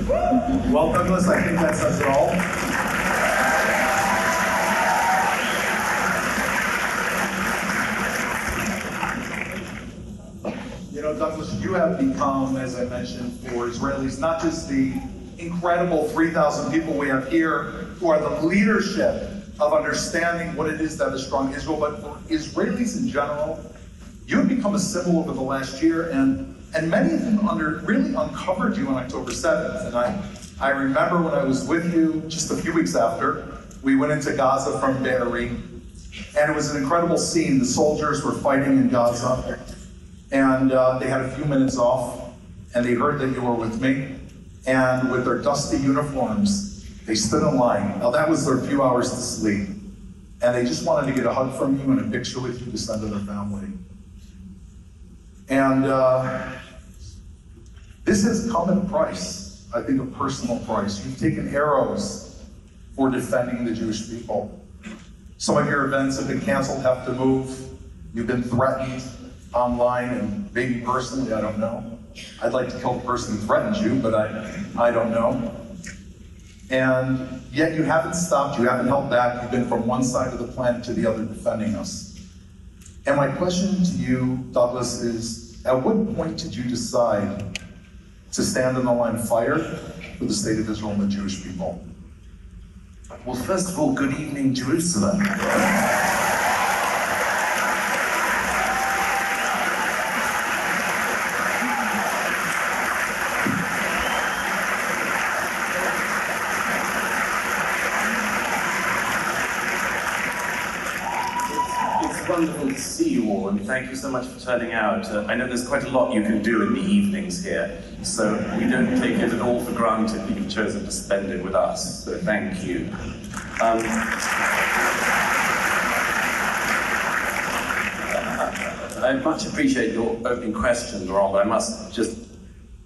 Well, Douglas, I think that says it all. You know, Douglas, you have become, as I mentioned, for Israelis, not just the incredible 3,000 people we have here who are the leadership of understanding what it is that is strong Israel, but for Israelis in general, you have become a symbol over the last year, and many of them really uncovered you on October 7th. And I remember when I was with you just a few weeks after, we went into Gaza from Be'eri, and it was an incredible scene. The soldiers were fighting in Gaza, and they had a few minutes off, and they heard that you were with me, and with their dusty uniforms, they stood in line. Now that was their few hours to sleep, and they just wanted to get a hug from you and a picture with you to send to their family. And this has come at a price, I think a personal price. You've taken arrows for defending the Jewish people. Some of your events have been canceled, have to move. You've been threatened online and maybe personally, I don't know. I'd like to kill the person who threatened you, but I don't know. And yet you haven't stopped, you haven't held back. You've been from one side of the planet to the other defending us. And my question to you, Douglas, is at what point did you decide to stand in the line of fire for the state of Israel and the Jewish people? Well, first of all, good evening, Jerusalem. Wonderful to see you all, and thank you so much for turning out. I know there's quite a lot you can do in the evenings here, so we don't take it at all for granted that you've chosen to spend it with us, so thank you. I much appreciate your opening question, Laurent, but I must just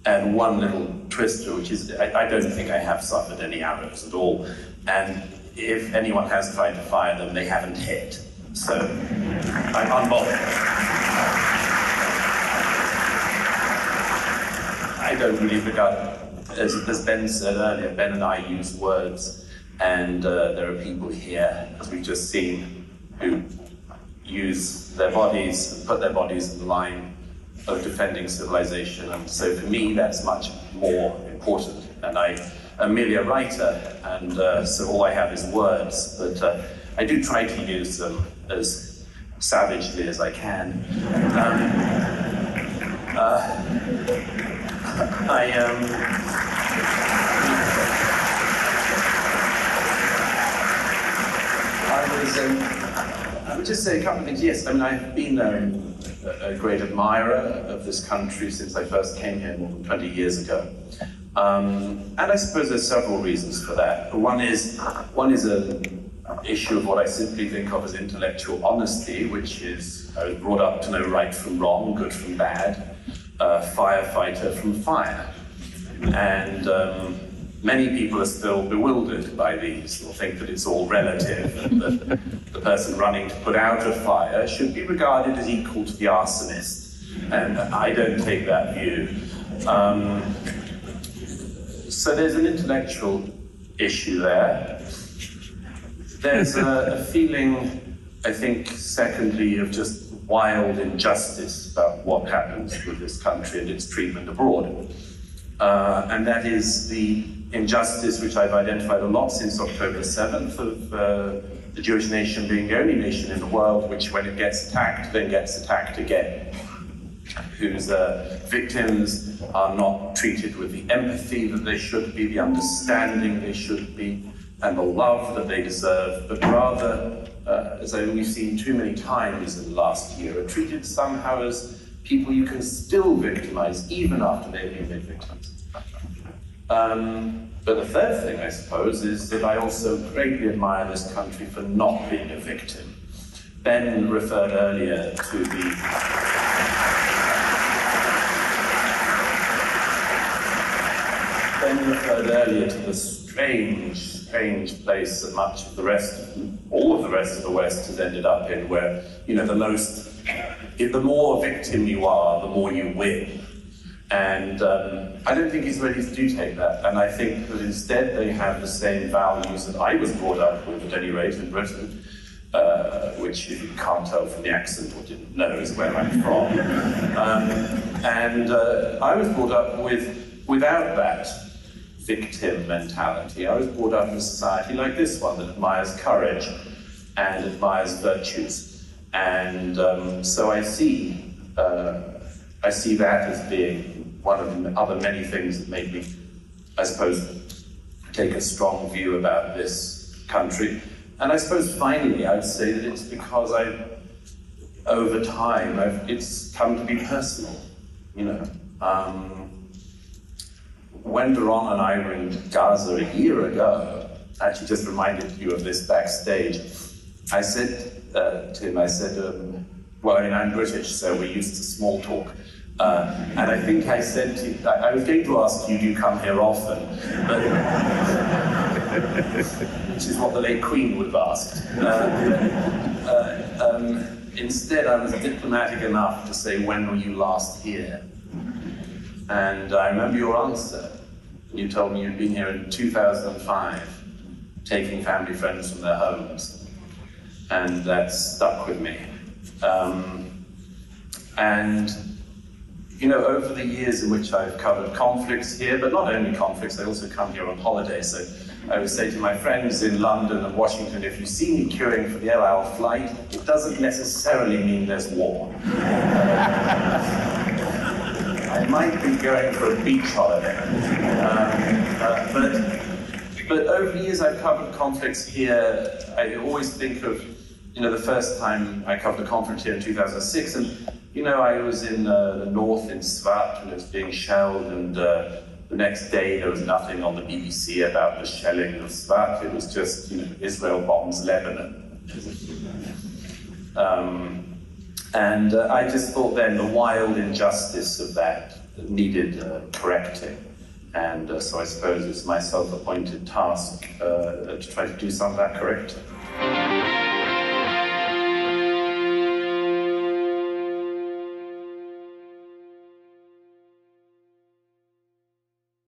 add one little twister, which is I don't think I have suffered any arrows at all, and if anyone has tried to fire them, they haven't hit. So, I'm unbothered. I don't really regard, as Ben said earlier, Ben and I use words, and there are people here, as we've just seen, who use their bodies and put their bodies in the line of defending civilization, and so for me that's much more important. And I'm merely a writer, and so all I have is words, but I do try to use them as savagely as I can. I would just say a couple of things. Yes, I mean, I've been a great admirer of this country since I first came here more than 20 years ago. And I suppose there's several reasons for that. One is an issue of what I simply think of as intellectual honesty, which is I was brought up to know right from wrong, good from bad, firefighter from fire. And many people are still bewildered by these, or think that it's all relative, and that the person running to put out a fire should be regarded as equal to the arsonist. And I don't take that view. So there's an intellectual issue there. There's a feeling, I think, secondly, of just wild injustice about what happens with this country and its treatment abroad. And that is the injustice which I've identified a lot since October 7th of the Jewish nation being the only nation in the world which, when it gets attacked, then gets attacked again, whose victims are not treated with the empathy that they should be, the understanding they should be, and the love that they deserve, but rather, as we've seen too many times in the last year, are treated somehow as people you can still victimize even after they've been made victims. But the third thing, I suppose, is that I also greatly admire this country for not being a victim. Ben referred earlier to the strange place that much of the rest, all of the rest of the West has ended up in, where, you know, the more victim you are, the more you win. And I don't think Israelis do take that. And I think that instead they have the same values that I was brought up with, at any rate, in Britain, which, if you can't tell from the accent or didn't know, is where I'm from. I was brought up without that victim mentality. I was brought up in a society like this one that admires courage and admires virtues. And so I see that as being one of the other many things that made me, I suppose, take a strong view about this country. And I suppose finally I would say that it's because over time, it's come to be personal, you know. When Doron and I were in Gaza a year ago, actually just reminded you of this backstage, I said to him, well, I mean, I'm British, so we're used to small talk. And I think I said to you, I was going to ask you, do you come here often? But, which is what the late Queen would have asked. Instead, I was diplomatic enough to say, when were you last here? And I remember your answer. You told me you'd been here in 2005, taking family friends from their homes. And that stuck with me. And, you know, over the years in which I've covered conflicts here, but not only conflicts, I also come here on holiday. So I would say to my friends in London and Washington, if you see me queuing for the El Al flight, it doesn't necessarily mean there's war. I might be going for a beach holiday. But over the years I've covered conflicts here. I always think of, you know, the first time I covered a conflict here in 2006, and, you know, I was in the north in Svat when it was being shelled, and the next day there was nothing on the BBC about the shelling of Svat. It was just, you know, Israel bombs Lebanon. I just thought then the wild injustice of that needed correcting. And so I suppose it's my self-appointed task to try to do some of that correcting.